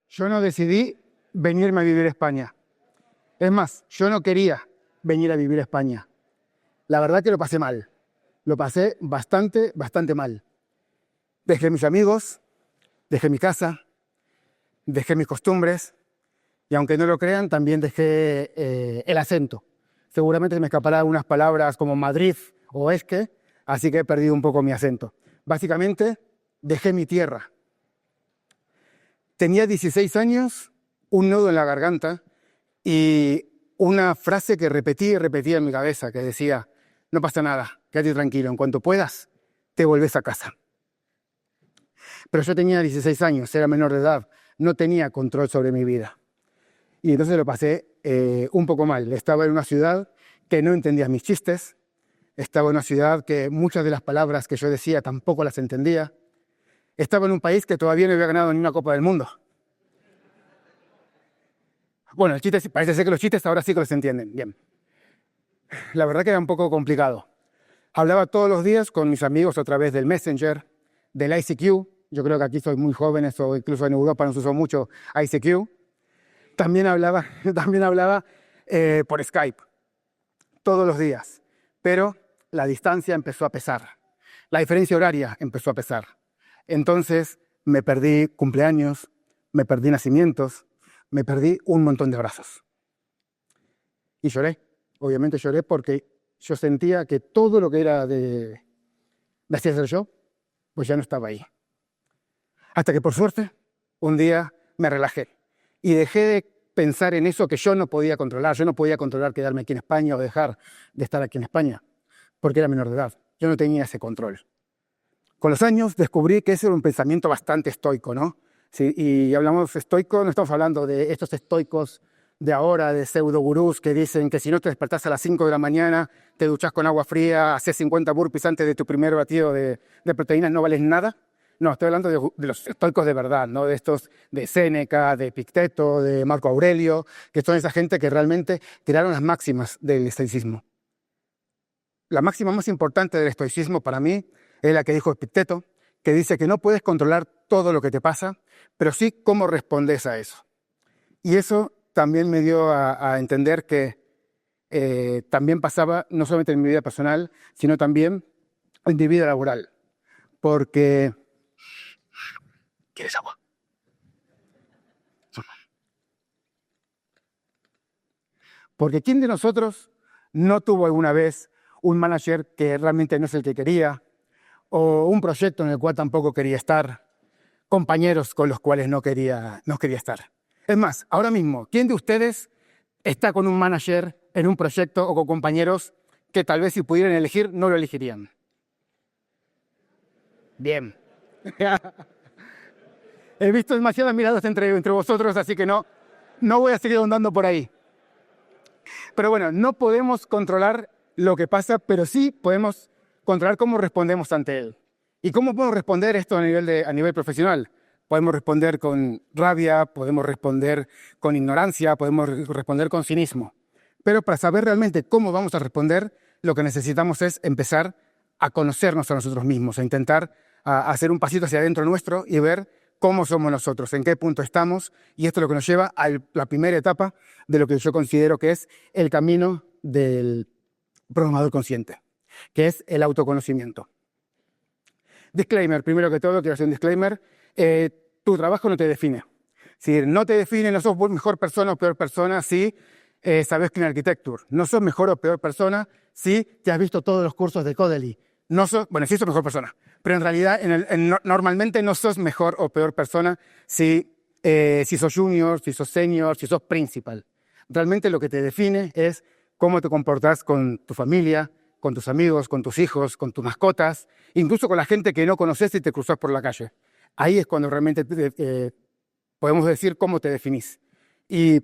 Yo no decidí venirme a vivir a España. Es más, yo no quería venir a vivir a España. La verdad que lo pasé mal. Lo pasé bastante mal. Dejé mis amigos, dejé mi casa, dejé mis costumbres y aunque no lo crean, también dejé el acento. Seguramente se me escaparán unas palabras como Madrid o es que, así que he perdido un poco mi acento. Básicamente, dejé mi tierra. Tenía 16 años, un nudo en la garganta y una frase que repetía y repetía en mi cabeza, que decía, no pasa nada, quédate tranquilo, en cuanto puedas, te vuelves a casa. Pero yo tenía 16 años, era menor de edad, no tenía control sobre mi vida. Y entonces lo pasé un poco mal. Estaba en una ciudad que no entendía mis chistes, estaba en una ciudad que muchas de las palabras que yo decía tampoco las entendía, estaba en un país que todavía no había ganado ni una Copa del Mundo. Bueno, parece ser que los chistes ahora sí que los entienden. Bien. La verdad que era un poco complicado. Hablaba todos los días con mis amigos a través del Messenger, del ICQ. Yo creo que aquí sois muy jóvenes o incluso en Europa no se usa mucho ICQ. También hablaba por Skype, todos los días. Pero la distancia empezó a pesar. La diferencia horaria empezó a pesar. Entonces me perdí cumpleaños, me perdí nacimientos, me perdí un montón de abrazos. Y lloré, obviamente lloré porque yo sentía que todo lo que era de ser yo, pues ya no estaba ahí. Hasta que por suerte, un día me relajé y dejé de pensar en eso que yo no podía controlar. Yo no podía controlar quedarme aquí en España o dejar de estar aquí en España, porque era menor de edad. Yo no tenía ese control. Con los años descubrí que ese era un pensamiento bastante estoico, ¿no? Sí, y hablamos estoico, no estamos hablando de estos estoicos de ahora, de pseudogurús que dicen que si no te despertás a las 5 de la mañana, te duchas con agua fría, haces 50 burpees antes de tu primer batido de proteínas, no vales nada. No, estoy hablando de los estoicos de verdad, ¿no? De estos de Séneca, de Epicteto, de Marco Aurelio, que son esa gente que realmente crearon las máximas del estoicismo. La máxima más importante del estoicismo para mí es la que dijo Epicteto, que dice que no puedes controlar todo lo que te pasa, pero sí cómo respondes a eso. Y eso también me dio a entender que también pasaba no solamente en mi vida personal, sino también en mi vida laboral. Porque... ¿Quieres agua? Porque ¿quién de nosotros no tuvo alguna vez un manager que realmente no es el que quería, o un proyecto en el cual tampoco quería estar, compañeros con los cuales no quería estar? Es más, ahora mismo, ¿quién de ustedes está con un manager en un proyecto o con compañeros que tal vez si pudieran elegir no lo elegirían? Bien. He visto demasiadas miradas entre vosotros, así que no voy a seguir andando por ahí. Pero bueno, no podemos controlar lo que pasa, pero sí podemos controlar cómo respondemos ante él. ¿Y cómo podemos responder esto a nivel profesional? Podemos responder con rabia, podemos responder con ignorancia, podemos responder con cinismo. Pero para saber realmente cómo vamos a responder, lo que necesitamos es empezar a conocernos a nosotros mismos, a intentar a hacer un pasito hacia adentro nuestro y ver cómo somos nosotros, en qué punto estamos. Y esto es lo que nos lleva a la primera etapa de lo que yo considero que es el camino del programador consciente, que es el autoconocimiento. Disclaimer, primero que todo, quiero hacer un disclaimer. Tu trabajo no te define. Si no te define, no sos mejor persona o peor persona si sabes Clean Architecture. No sos mejor o peor persona si te has visto todos los cursos de Codely. Bueno, sí sos mejor persona, pero en realidad normalmente no sos mejor o peor persona si sos junior, si sos senior, si sos principal. Realmente lo que te define es cómo te comportas con tu familia, con tus amigos, con tus hijos, con tus mascotas, incluso con la gente que no conoces y te cruzas por la calle. Ahí es cuando realmente podemos decir cómo te definís. ¿Y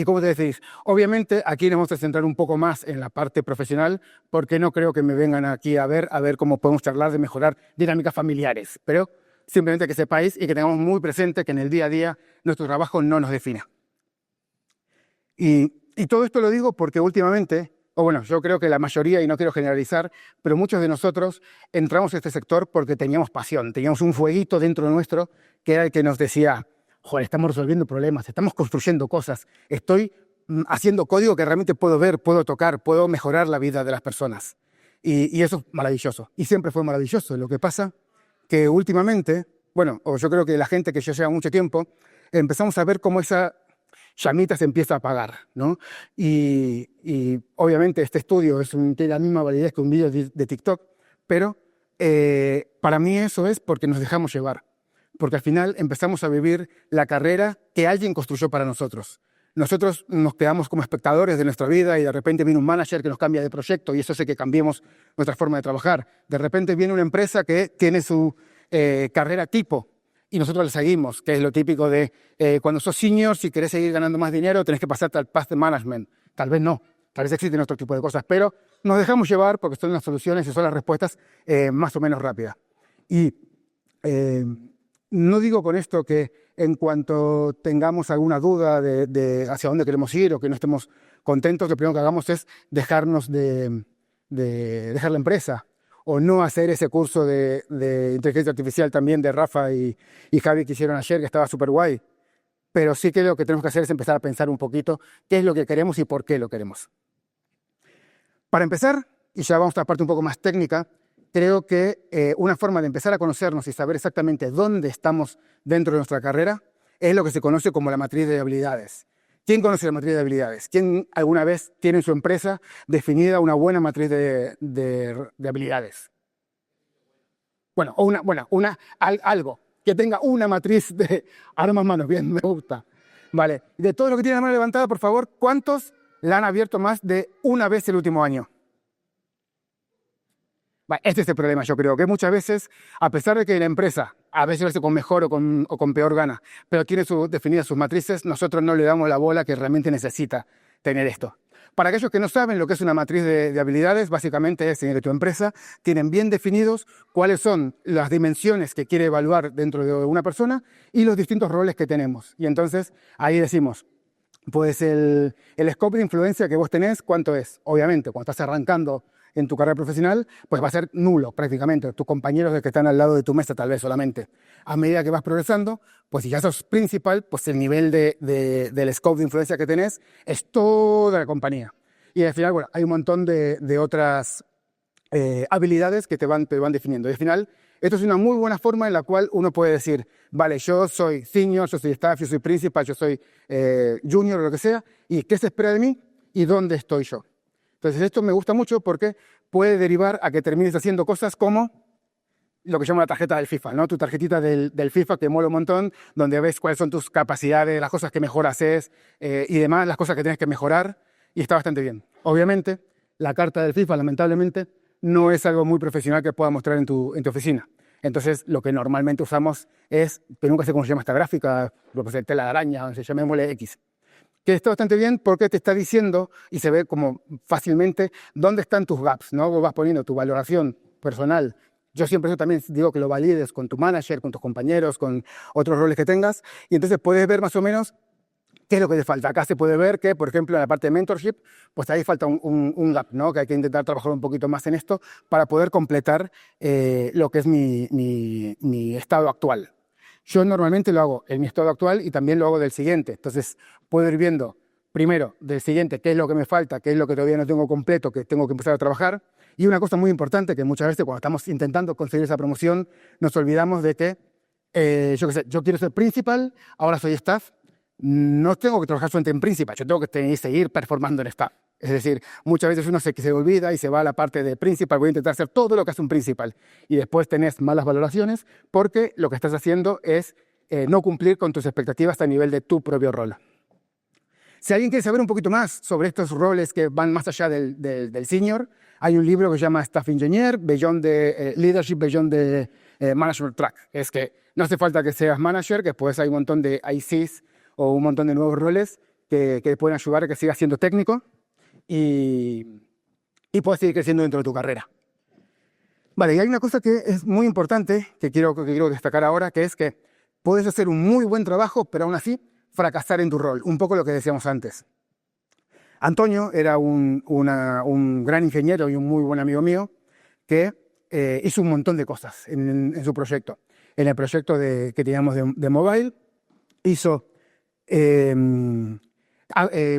cómo te definís? Obviamente aquí nos vamos a centrar un poco más en la parte profesional, porque no creo que me vengan aquí a ver cómo podemos charlar de mejorar dinámicas familiares, pero simplemente que sepáis y que tengamos muy presente que en el día a día nuestro trabajo no nos define. Y todo esto lo digo porque últimamente o bueno, yo creo que la mayoría, y no quiero generalizar, pero muchos de nosotros entramos en este sector porque teníamos pasión, teníamos un fueguito dentro nuestro que era el que nos decía, joder, estamos resolviendo problemas, estamos construyendo cosas, estoy haciendo código que realmente puedo ver, puedo tocar, puedo mejorar la vida de las personas. Y eso es maravilloso, y siempre fue maravilloso. Lo que pasa que últimamente, bueno, o yo creo que la gente que ya lleva mucho tiempo, empezamos a ver cómo esa llamita se empieza a apagar, ¿no? Y obviamente este estudio tiene la misma validez que un vídeo de TikTok, pero para mí eso es porque nos dejamos llevar, porque al final empezamos a vivir la carrera que alguien construyó para nosotros. Nosotros nos quedamos como espectadores de nuestra vida y de repente viene un manager que nos cambia de proyecto y eso hace que cambiemos nuestra forma de trabajar. De repente viene una empresa que tiene su carrera tipo, y nosotros le seguimos, que es lo típico de cuando sos senior, si querés seguir ganando más dinero, tenés que pasarte al path de management. Tal vez no, tal vez existen otro tipo de cosas, pero nos dejamos llevar porque son las soluciones y son las respuestas más o menos rápidas. Y no digo con esto que en cuanto tengamos alguna duda de hacia dónde queremos ir o que no estemos contentos, lo primero que hagamos es dejarnos de dejar la empresa, o no hacer ese curso de inteligencia artificial también de Rafa y Javi que hicieron ayer, que estaba súper guay. Pero sí que lo que tenemos que hacer es empezar a pensar un poquito qué es lo que queremos y por qué lo queremos. Para empezar, y ya vamos a la parte un poco más técnica, creo que una forma de empezar a conocernos y saber exactamente dónde estamos dentro de nuestra carrera es lo que se conoce como la matriz de habilidades. ¿Quién conoce la matriz de habilidades? ¿Quién alguna vez tiene en su empresa definida una buena matriz de habilidades? Bueno, o algo que tenga una matriz de armas, manos, bien, me gusta. Vale, de todos los que tienen la mano levantada, por favor, ¿cuántos la han abierto más de una vez el último año? Vale, este es el problema, yo creo, que muchas veces, a pesar de que la empresa a veces lo hace con mejor o con peor gana, pero tiene definidas sus matrices, nosotros no le damos la bola que realmente necesita tener esto. Para aquellos que no saben lo que es una matriz de habilidades, básicamente es que tu empresa tienen bien definidos cuáles son las dimensiones que quiere evaluar dentro de una persona y los distintos roles que tenemos. Y entonces ahí decimos, pues el scope de influencia que vos tenés, ¿cuánto es? Obviamente, cuando estás arrancando en tu carrera profesional, pues va a ser nulo prácticamente. Tus compañeros que están al lado de tu mesa tal vez solamente. A medida que vas progresando, pues si ya sos principal, pues el nivel del scope de influencia que tenés es toda la compañía. Y al final, bueno, hay un montón de otras habilidades que te van definiendo. Y al final, esto es una muy buena forma en la cual uno puede decir, vale, yo soy senior, yo soy staff, yo soy principal, yo soy junior o lo que sea, y qué se espera de mí y dónde estoy yo. Entonces esto me gusta mucho porque puede derivar a que termines haciendo cosas como lo que llamo la tarjeta del FIFA, ¿no? Tu tarjetita del FIFA que mola un montón, donde ves cuáles son tus capacidades, las cosas que mejor haces y demás, las cosas que tienes que mejorar, y está bastante bien. Obviamente, la carta del FIFA, lamentablemente, no es algo muy profesional que pueda mostrar en tu oficina. Entonces, lo que normalmente usamos es, que nunca sé cómo se llama esta gráfica, lo que es tela de araña, se llama X, que está bastante bien porque te está diciendo y se ve como fácilmente dónde están tus gaps, ¿no? Vos vas poniendo tu valoración personal. Yo siempre eso también digo que lo valides con tu manager, con tus compañeros, con otros roles que tengas, y entonces puedes ver más o menos qué es lo que te falta. Acá se puede ver que, por ejemplo, en la parte de mentorship, pues ahí falta un gap, ¿no? Que hay que intentar trabajar un poquito más en esto para poder completar lo que es mi estado actual. Yo normalmente lo hago en mi estado actual y también lo hago del siguiente. Entonces, puedo ir viendo primero del siguiente qué es lo que me falta, qué es lo que todavía no tengo completo, que tengo que empezar a trabajar. Y una cosa muy importante que muchas veces cuando estamos intentando conseguir esa promoción, nos olvidamos de que, yo qué sé, yo quiero ser principal, ahora soy staff. No tengo que trabajar solamente en principal, yo tengo que seguir performando en staff. Es decir, muchas veces uno se olvida y se va a la parte de principal, voy a intentar hacer todo lo que hace un principal. Y después tenés malas valoraciones porque lo que estás haciendo es no cumplir con tus expectativas a nivel de tu propio rol. Si alguien quiere saber un poquito más sobre estos roles que van más allá del senior, hay un libro que se llama Staff Engineer, Beyond the Leadership, Beyond the Management Track. Es que no hace falta que seas manager, que después hay un montón de ICs o un montón de nuevos roles que pueden ayudar a que sigas siendo técnico y puedas seguir creciendo dentro de tu carrera. Vale, y hay una cosa que es muy importante que quiero destacar ahora, que es que puedes hacer un muy buen trabajo, pero aún así fracasar en tu rol. Un poco lo que decíamos antes. Antonio era un gran ingeniero y un muy buen amigo mío que hizo un montón de cosas en su proyecto. En el proyecto que teníamos de mobile, hizo,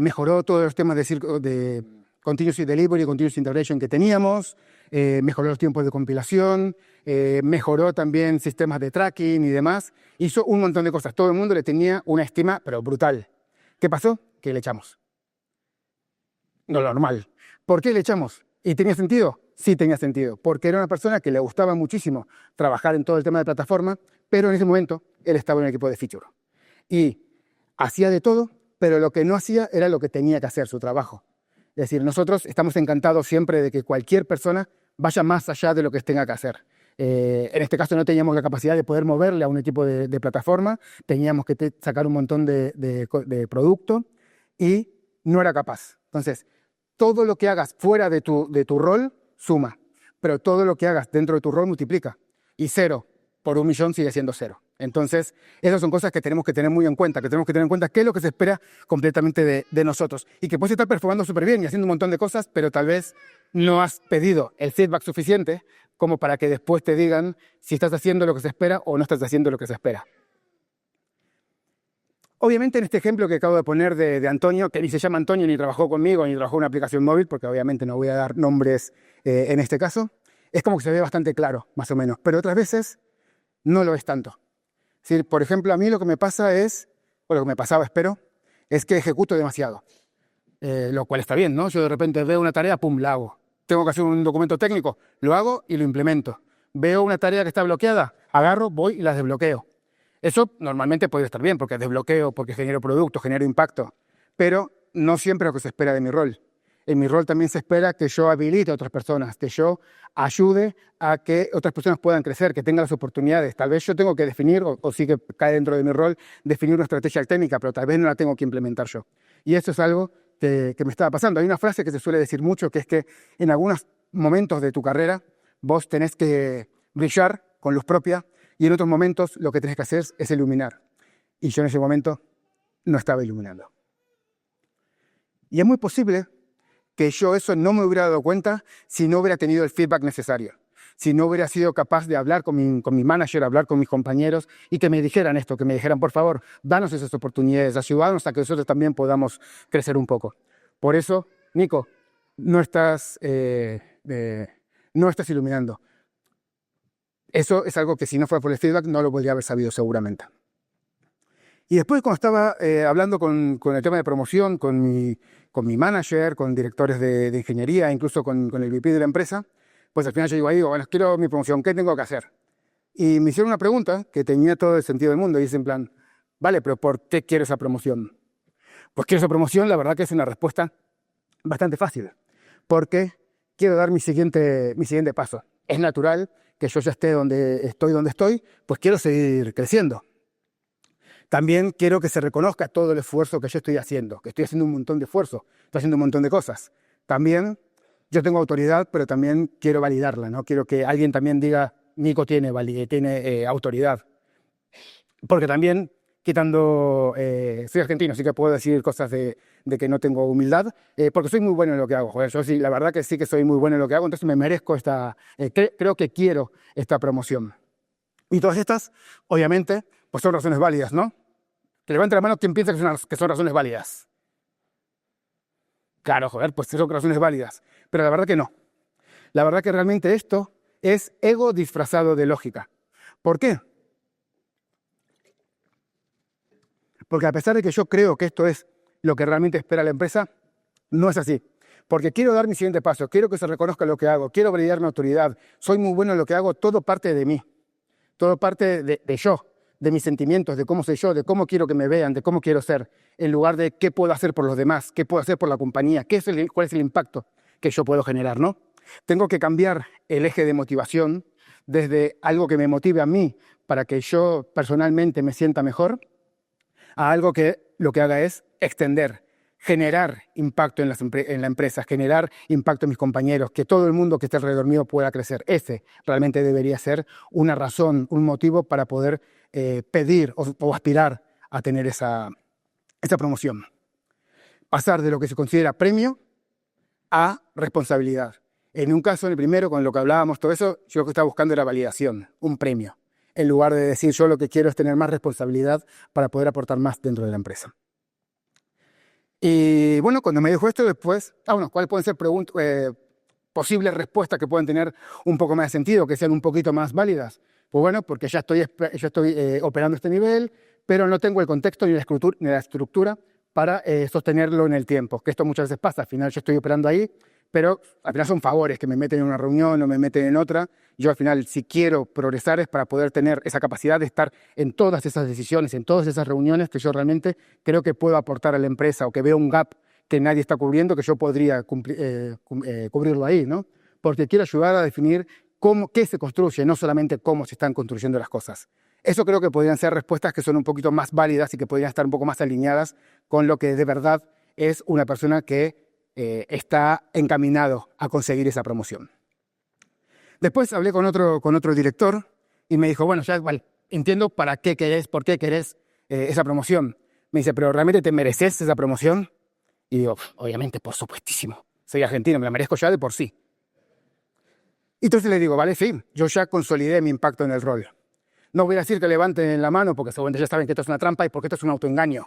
mejoró todos los temas de Continuous Delivery, Continuous Integration que teníamos, mejoró los tiempos de compilación, mejoró también sistemas de tracking y demás. Hizo un montón de cosas. Todo el mundo le tenía una estima, pero brutal. ¿Qué pasó? Que le echamos. No lo normal. ¿Por qué le echamos? ¿Y tenía sentido? Sí tenía sentido, porque era una persona que le gustaba muchísimo trabajar en todo el tema de plataforma, pero en ese momento él estaba en el equipo de feature. Y hacía de todo, pero lo que no hacía era lo que tenía que hacer, su trabajo. Es decir, nosotros estamos encantados siempre de que cualquier persona vaya más allá de lo que tenga que hacer. En este caso no teníamos la capacidad de poder moverle a un equipo de plataforma, teníamos que sacar un montón de producto y no era capaz. Entonces, todo lo que hagas fuera de tu rol suma, pero todo lo que hagas dentro de tu rol multiplica. Y 0 por 1.000.000 sigue siendo 0. Entonces, esas son cosas que tenemos que tener muy en cuenta, que tenemos que tener en cuenta qué es lo que se espera completamente de nosotros. Y que puedes estar performando súper bien y haciendo un montón de cosas, pero tal vez no has pedido el feedback suficiente como para que después te digan si estás haciendo lo que se espera o no estás haciendo lo que se espera. Obviamente en este ejemplo que acabo de poner de Antonio, que ni se llama Antonio, ni trabajó conmigo, ni trabajó en una aplicación móvil, porque obviamente no voy a dar nombres en este caso, es como que se ve bastante claro, más o menos. Pero otras veces no lo es tanto. Es decir, por ejemplo, a mí lo que me pasa es, o lo que me pasaba, espero, es que ejecuto demasiado. Lo cual está bien, ¿no? Yo de repente veo una tarea, pum, la hago. Tengo que hacer un documento técnico, lo hago y lo implemento. Veo una tarea que está bloqueada, agarro, voy y la desbloqueo. Eso normalmente puede estar bien, porque desbloqueo, porque genero producto, genero impacto, pero no siempre es lo que se espera de mi rol. En mi rol también se espera que yo habilite a otras personas, que yo ayude a que otras personas puedan crecer, que tengan las oportunidades. Tal vez yo tengo que definir, o sí que cae dentro de mi rol, definir una estrategia técnica, pero tal vez no la tengo que implementar yo. Y eso es algo que me estaba pasando. Hay una frase que se suele decir mucho, que es que en algunos momentos de tu carrera vos tenés que brillar con luz propia, y en otros momentos lo que tenés que hacer es iluminar. Y yo en ese momento no estaba iluminando. Y es muy posible que yo eso no me hubiera dado cuenta si no hubiera tenido el feedback necesario. Si no hubiera sido capaz de hablar con mi manager, hablar con mis compañeros y que me dijeran esto, que me dijeran, por favor, danos esas oportunidades, ayúdanos a que nosotros también podamos crecer un poco. Por eso, Nico, no estás iluminando. Eso es algo que si no fuera por el feedback no lo podría haber sabido seguramente. Y después cuando estaba hablando con el tema de promoción, con mi manager, con directores de ingeniería, incluso con el VP de la empresa, pues al final yo digo, bueno, quiero mi promoción, ¿qué tengo que hacer? Y me hicieron una pregunta que tenía todo el sentido del mundo y dice en plan, vale, pero ¿por qué quiero esa promoción? Pues quiero esa promoción, la verdad que es una respuesta bastante fácil, porque quiero dar mi siguiente paso. Es natural que yo ya esté donde estoy, pues quiero seguir creciendo. También quiero que se reconozca todo el esfuerzo que yo estoy haciendo, que estoy haciendo un montón de esfuerzo, estoy haciendo un montón de cosas. También yo tengo autoridad, pero también quiero validarla, ¿no? Quiero que alguien también diga, Nico tiene autoridad. Porque también, soy argentino, así que puedo decir cosas de que no tengo humildad, porque soy muy bueno en lo que hago. Joder, yo sí, la verdad que sí que soy muy bueno en lo que hago, entonces me merezco creo que quiero esta promoción. Y todas estas, obviamente, pues son razones válidas, ¿no? Que levante la mano quien piensa que son razones válidas. Claro, joder, pues son razones válidas. Pero la verdad que no. La verdad que realmente esto es ego disfrazado de lógica. ¿Por qué? Porque a pesar de que yo creo que esto es lo que realmente espera la empresa, no es así. Porque quiero dar mi siguiente paso, quiero que se reconozca lo que hago, quiero brillar mi autoridad, soy muy bueno en lo que hago, todo parte de mí. Todo parte de yo, de mis sentimientos, de cómo soy yo, de cómo quiero que me vean, de cómo quiero ser, en lugar de qué puedo hacer por los demás, qué puedo hacer por la compañía, cuál es el impacto que yo puedo generar, ¿no? Tengo que cambiar el eje de motivación desde algo que me motive a mí para que yo personalmente me sienta mejor, a algo que lo que haga es extender, generar impacto en la empresa, generar impacto en mis compañeros, que todo el mundo que esté alrededor mío pueda crecer. Ese realmente debería ser una razón, un motivo para poder pedir o aspirar a tener esa promoción. pasar de lo que se considera premio a responsabilidad. En un caso, en el primero, con lo que hablábamos, todo eso, yo lo que estaba buscando era validación, un premio, en lugar de decir yo lo que quiero es tener más responsabilidad para poder aportar más dentro de la empresa. Y bueno, cuando me dijo esto después, bueno, ¿cuáles pueden ser posibles respuestas que pueden tener un poco más de sentido, que sean un poquito más válidas? Pues bueno, porque ya estoy operando este nivel, pero no tengo el contexto ni la estructura para sostenerlo en el tiempo, que esto muchas veces pasa. Al final yo estoy operando ahí, pero al final son favores que me meten en una reunión o me meten en otra. Yo al final, si quiero progresar, es para poder tener esa capacidad de estar en todas esas decisiones, en todas esas reuniones que yo realmente creo que puedo aportar a la empresa o que veo un gap que nadie está cubriendo, que yo podría cubrirlo ahí, ¿no? Porque quiero ayudar a definir qué se construye, no solamente cómo se están construyendo las cosas. Eso creo que podrían ser respuestas que son un poquito más válidas y que podrían estar un poco más alineadas con lo que de verdad es una persona que está encaminado a conseguir esa promoción. Después hablé con otro director y me dijo, bueno, ya vale, entiendo por qué querés esa promoción. Me dice, ¿pero realmente te mereces esa promoción? Y digo, obviamente, por supuestísimo. Soy argentino, me la merezco ya de por sí. Y entonces le digo, vale, sí, yo ya consolidé mi impacto en el rol. No voy a decir que levanten la mano porque seguramente ya saben que esto es una trampa y porque esto es un autoengaño.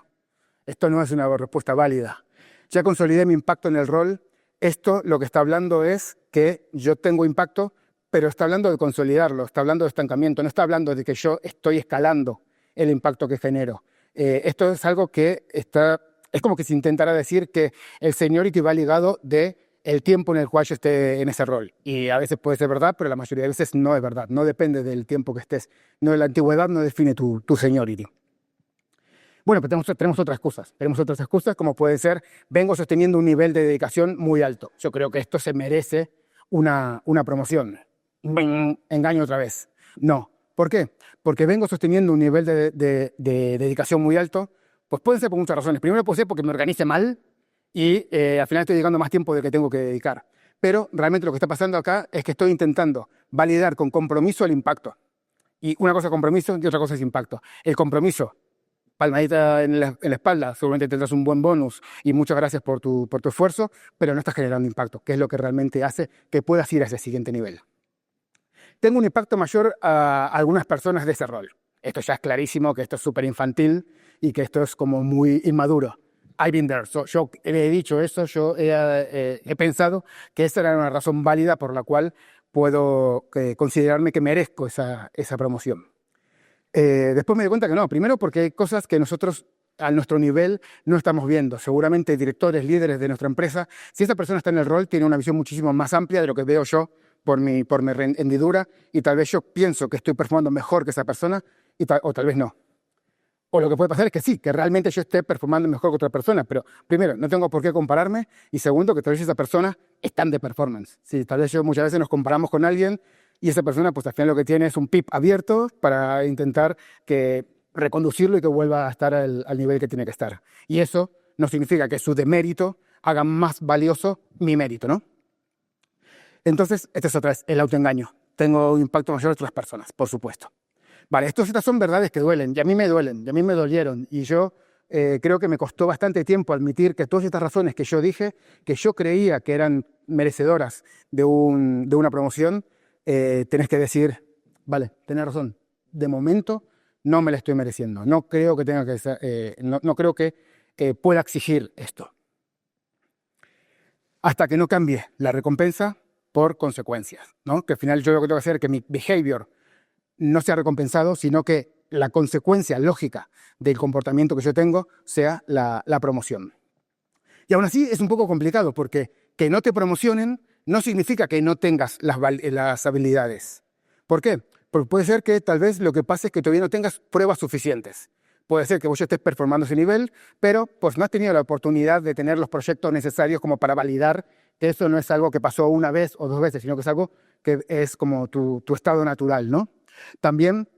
Esto no es una respuesta válida. Ya consolidé mi impacto en el rol. Esto lo que está hablando es que yo tengo impacto, pero está hablando de consolidarlo, está hablando de estancamiento, no está hablando de que yo estoy escalando el impacto que genero. Esto es algo que es como que se intentara decir que el seniority va ligado de el tiempo en el cual yo esté en ese rol. Y a veces puede ser verdad, pero la mayoría de veces no es verdad. No depende del tiempo que estés. No, la antigüedad no define tu seniority. Bueno, pero tenemos otras excusas. Tenemos otras excusas como puede ser, vengo sosteniendo un nivel de dedicación muy alto. Yo creo que esto se merece una promoción. Engaño otra vez. No. ¿Por qué? Porque vengo sosteniendo un nivel de dedicación muy alto. Pues pueden ser por muchas razones. Primero puede ser porque me organice mal y al final estoy dedicando más tiempo del que tengo que dedicar. Pero realmente lo que está pasando acá es que estoy intentando validar con compromiso el impacto. Y una cosa es compromiso y otra cosa es impacto. El compromiso, palmadita en la espalda, seguramente tendrás un buen bonus y muchas gracias por tu esfuerzo, pero no estás generando impacto, que es lo que realmente hace que puedas ir a ese siguiente nivel. Tengo un impacto mayor a algunas personas de ese rol. Esto ya es clarísimo, que esto es súper infantil y que esto es como muy inmaduro. I've been there. Yo he dicho eso, yo he pensado que esa era una razón válida por la cual puedo considerarme que merezco esa promoción. Después me di cuenta que no. Primero porque hay cosas que nosotros a nuestro nivel no estamos viendo. Seguramente directores, líderes de nuestra empresa, si esa persona está en el rol, tiene una visión muchísimo más amplia de lo que veo yo por mi hendidura y tal vez yo pienso que estoy performando mejor que esa persona o tal vez no. O lo que puede pasar es que sí, que realmente yo esté performando mejor que otra persona, pero primero, no tengo por qué compararme y segundo, que tal vez esa persona está de performance. Sí, tal vez muchas veces nos comparamos con alguien y esa persona pues al final lo que tiene es un PIB abierto para intentar reconducirlo y que vuelva a estar al nivel que tiene que estar. Y eso no significa que su demérito haga más valioso mi mérito, ¿no? Entonces, este es otra vez el autoengaño. Tengo un impacto mayor a otras personas, por supuesto. Vale, estas son verdades que duelen, y a mí me duelen, y a mí me dolieron, y yo creo que me costó bastante tiempo admitir que todas estas razones que yo dije, que yo creía que eran merecedoras de una promoción, tenés que decir, vale, tenés razón, de momento no me la estoy mereciendo, no creo que tenga que ser, no creo que pueda exigir esto. Hasta que no cambie la recompensa por consecuencias, ¿no? Que al final yo lo que tengo que hacer es que mi behavior no sea recompensado, sino que la consecuencia lógica del comportamiento que yo tengo sea la promoción. Y aún así es un poco complicado porque que no te promocionen no significa que no tengas las habilidades. ¿Por qué? Porque puede ser que tal vez lo que pase es que todavía no tengas pruebas suficientes. Puede ser que vos ya estés performando ese nivel, pero pues no has tenido la oportunidad de tener los proyectos necesarios como para validar que eso no es algo que pasó una vez o dos veces, sino que es algo que es como tu estado natural, ¿no? También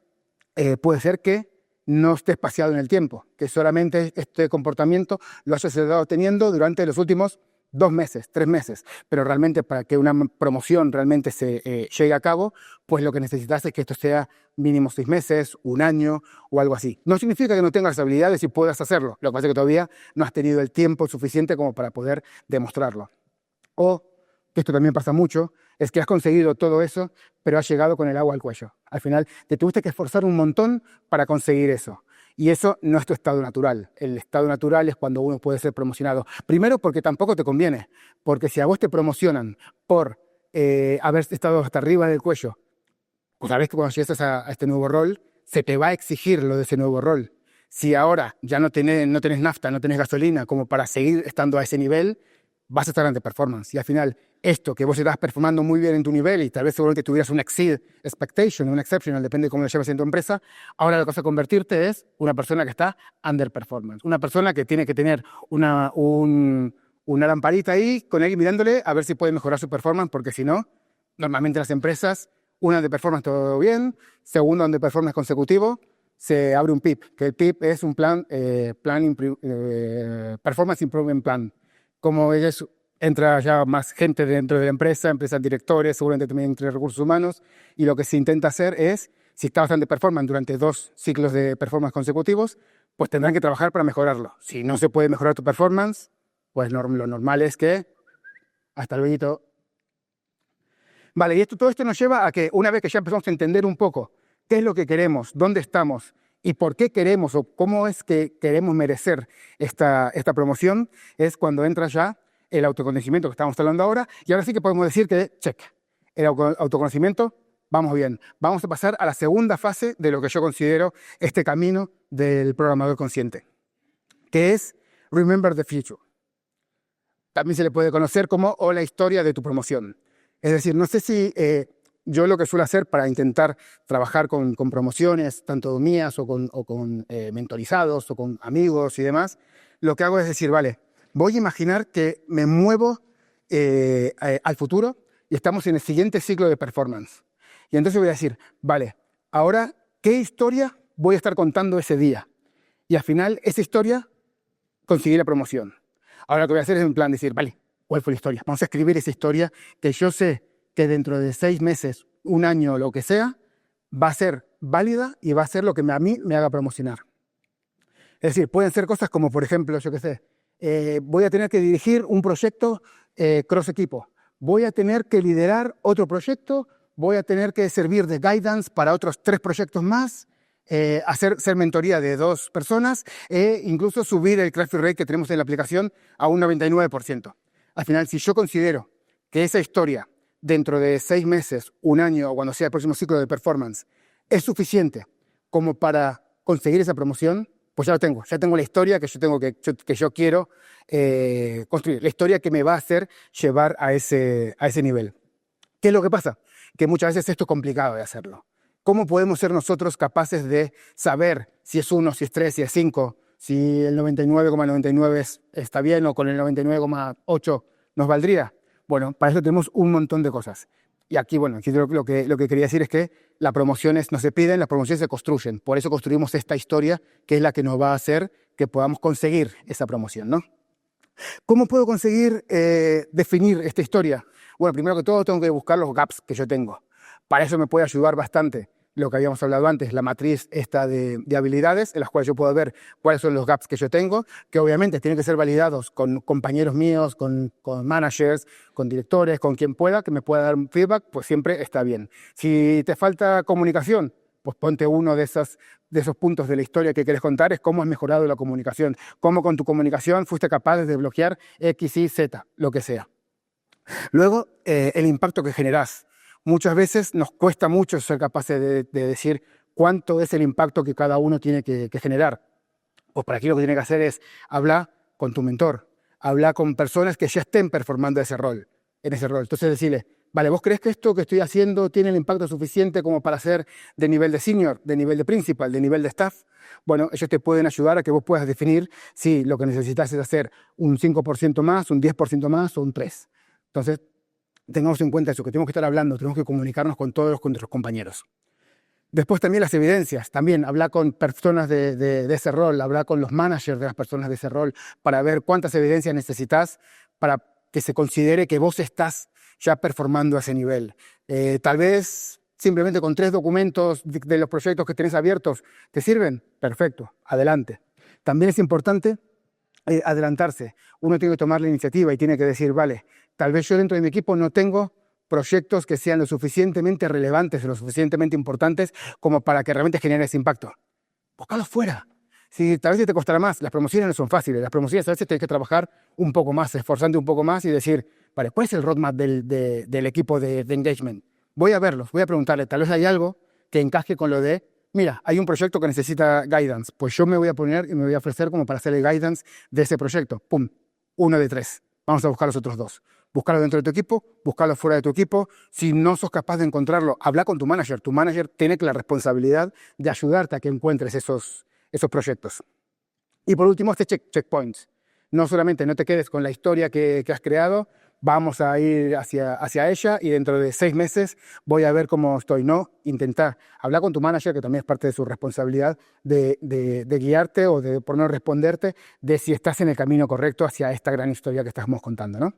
puede ser que no esté espaciado en el tiempo, que solamente este comportamiento lo hayas estado teniendo durante los últimos 2 meses, 3 meses, pero realmente para que una promoción realmente se llegue a cabo, pues lo que necesitas es que esto sea mínimo 6 meses, un año o algo así. No significa que no tengas habilidades y puedas hacerlo, lo que pasa es que todavía no has tenido el tiempo suficiente como para poder demostrarlo. O, que esto también pasa mucho, es que has conseguido todo eso, pero has llegado con el agua al cuello. Al final te tuviste que esforzar un montón para conseguir eso. Y eso no es tu estado natural. El estado natural es cuando uno puede ser promocionado. Primero porque tampoco te conviene, porque si a vos te promocionan por haber estado hasta arriba del cuello, pues sabes que cuando llegues a este nuevo rol, se te va a exigir lo de ese nuevo rol. Si ahora ya no tenés nafta, no tenés gasolina como para seguir estando a ese nivel, vas a estar ante performance. Y al final, esto que vos estás performando muy bien en tu nivel y tal vez seguramente tuvieras un exceed expectation, un exceptional, depende de cómo lo lleves en tu empresa, ahora lo que vas a convertirte es una persona que está under performance. Una persona que tiene que tener una lamparita ahí con él mirándole a ver si puede mejorar su performance, porque si no, normalmente las empresas, una de performance todo bien, segundo de performance consecutivo, se abre un PIP, que el PIP es un Performance Improvement Plan. Como ellos entra ya más gente dentro de la empresa, empresas directores, seguramente también entre recursos humanos, y lo que se intenta hacer es, si está bastante performance durante 2 ciclos de performance consecutivos, pues tendrán que trabajar para mejorarlo. Si no se puede mejorar tu performance, pues lo normal es que hasta luego. Vale, y todo esto nos lleva a que una vez que ya empezamos a entender un poco qué es lo que queremos, dónde estamos y por qué queremos o cómo es que queremos merecer esta promoción, es cuando entra ya el autoconocimiento que estamos hablando ahora, y ahora sí que podemos decir que, check, el autoconocimiento, vamos bien. Vamos a pasar a la segunda fase de lo que yo considero este camino del programador consciente, que es Remember the Future. También se le puede conocer como o la historia de tu promoción. Es decir, no sé si yo lo que suelo hacer para intentar trabajar con promociones, tanto mías o con mentorizados o con amigos y demás, lo que hago es decir, vale, voy a imaginar que me muevo al futuro y estamos en el siguiente ciclo de performance. Y entonces voy a decir, vale, ahora, ¿qué historia voy a estar contando ese día? Y al final, esa historia, conseguí la promoción. Ahora lo que voy a hacer es en plan decir, vale, ¿cuál fue la historia? Vamos a escribir esa historia que yo sé que dentro de 6 meses, un año, lo que sea, va a ser válida y va a ser lo que a mí me haga promocionar. Es decir, pueden ser cosas como, por ejemplo, yo qué sé, voy a tener que dirigir un proyecto cross equipo, voy a tener que liderar otro proyecto, voy a tener que servir de guidance para otros 3 proyectos más, ser mentoría de 2 personas e incluso subir el click rate que tenemos en la aplicación a un 99%. Al final, si yo considero que esa historia dentro de 6 meses, un año o cuando sea el próximo ciclo de performance es suficiente como para conseguir esa promoción, pues ya lo tengo. Ya tengo la historia que yo quiero construir, la historia que me va a hacer llevar a ese nivel. ¿Qué es lo que pasa? Que muchas veces esto es complicado de hacerlo. ¿Cómo podemos ser nosotros capaces de saber si es 1, si es 3, si es 5, si el 99,99 está bien o con el 99,8 nos valdría? Bueno, para eso tenemos un montón de cosas. Y aquí, bueno, aquí lo que quería decir es que las promociones no se piden, las promociones se construyen. Por eso construimos esta historia, que es la que nos va a hacer que podamos conseguir esa promoción, ¿no? ¿Cómo puedo conseguir definir esta historia? Bueno, primero que todo tengo que buscar los gaps que yo tengo. Para eso me puede ayudar bastante lo que habíamos hablado antes, la matriz esta de habilidades, en las cuales yo puedo ver cuáles son los gaps que yo tengo, que obviamente tienen que ser validados con compañeros míos, con managers, con directores, con quien pueda, que me pueda dar un feedback, pues siempre está bien. Si te falta comunicación, pues ponte uno de esos puntos de la historia que quieres contar, es cómo has mejorado la comunicación, cómo con tu comunicación fuiste capaz de desbloquear X, Y, Z, lo que sea. Luego, el impacto que generás. Muchas veces nos cuesta mucho ser capaces de decir cuánto es el impacto que cada uno tiene que generar. Pues para aquí lo que tiene que hacer es hablar con tu mentor, hablar con personas que ya estén performando en ese rol. Entonces decirle, vale, ¿vos crees que esto que estoy haciendo tiene el impacto suficiente como para ser de nivel de senior, de nivel de principal, de nivel de staff? Bueno, ellos te pueden ayudar a que vos puedas definir si lo que necesitas es hacer un 5% más, un 10% más o un 3%. Entonces, tengamos en cuenta eso, que tenemos que estar hablando, tenemos que comunicarnos con todos nuestros compañeros. Después también las evidencias, también hablar con personas de ese rol, hablar con los managers de las personas de ese rol para ver cuántas evidencias necesitas para que se considere que vos estás ya performando a ese nivel. Tal vez simplemente con 3 documentos de los proyectos que tenés abiertos, ¿te sirven? Perfecto, adelante. También es importante adelantarse. Uno tiene que tomar la iniciativa y tiene que decir, vale, tal vez yo dentro de mi equipo no tengo proyectos que sean lo suficientemente relevantes o lo suficientemente importantes como para que realmente genere ese impacto. Búscalos fuera. Sí, tal vez te costará más. Las promociones no son fáciles. Las promociones a veces tienes que trabajar un poco más, esforzarte un poco más y decir, vale, ¿cuál es el roadmap del equipo de engagement? Voy a verlos, voy a preguntarle, tal vez hay algo que encaje con lo de, mira, hay un proyecto que necesita guidance, pues yo me voy a poner y me voy a ofrecer como para hacer el guidance de ese proyecto. ¡Pum! 1 de 3. Vamos a buscar los otros 2. Buscarlo dentro de tu equipo, buscarlo fuera de tu equipo. Si no sos capaz de encontrarlo, habla con tu manager. Tu manager tiene la responsabilidad de ayudarte a que encuentres esos proyectos. Y por último, checkpoints. No solamente no te quedes con la historia que has creado, vamos a ir hacia ella y dentro de 6 meses voy a ver cómo estoy. No, intentar hablar con tu manager, que también es parte de su responsabilidad de guiarte o de por no responderte de si estás en el camino correcto hacia esta gran historia que estamos contando, ¿no?